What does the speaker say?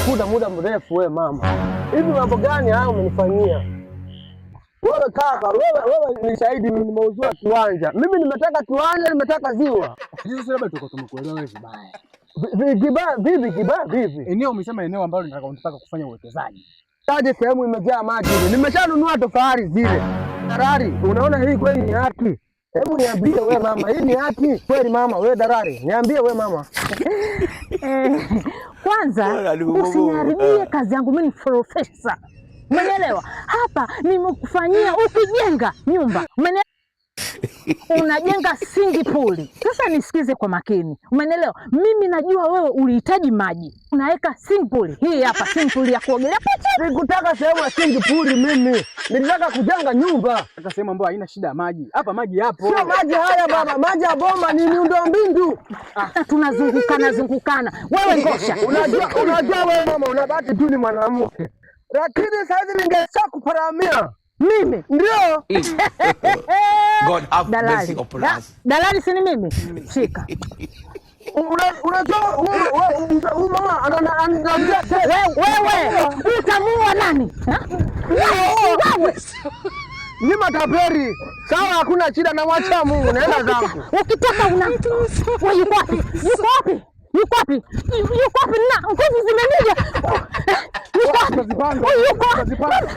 nimekutafuta muda mrefu. Wewe mama, hivi mambo gani haya umenifanyia wewe? Kaka wewe ni shahidi, mimi nimeuzua kiwanja. Mimi nimetaka kiwanja, nimetaka ziwa. Sisi labda tuko tumekuelewa wewe vibaya. Vipi? Eneo umesema eneo ambalo unataka kufanya uwekezaji. Taje sehemu imejaa maji. Nimeshanunua tofali zile. Darari, unaona hii kweli ni haki? Hebu niambie wewe mama, hii ni haki kweli mama? Wewe Darari, niambie wewe mama. Kwanza usiniharibie kazi yangu, mimi ni profesa. Umeelewa? Hapa nimekufanyia ukijenga nyumba. Umeelewa? Unajenga singi puli. Sasa nisikize kwa makini. Umeelewa? Mimi najua wewe ulihitaji maji. Unaweka singi puli. Hii hapa singi puli ya kuogelea. Sikutaka sehemu ya singi puli mimi. Nilitaka kujenga nyumba. Nataka sehemu ambayo haina shida ya maji. Hapa maji yapo. Sio maji haya baba, maji ya bomba ni miundombinu. Tunazungukana. Wewe ngosha. Unajua wewe mama unabaki tu ni mwanamke. Lakini sasa ningesha kuparamia. Mimi ndio God have mercy upon us. Dalali si ni mimi? Shika. Unajua mama ananiambia wewe utamua nani? Wewe ni mataperi. Sawa, hakuna shida, na mwacha Mungu, naenda zangu. Ukitaka una wewe yuko wapi? Na nguvu zimenija. Yuko wapi?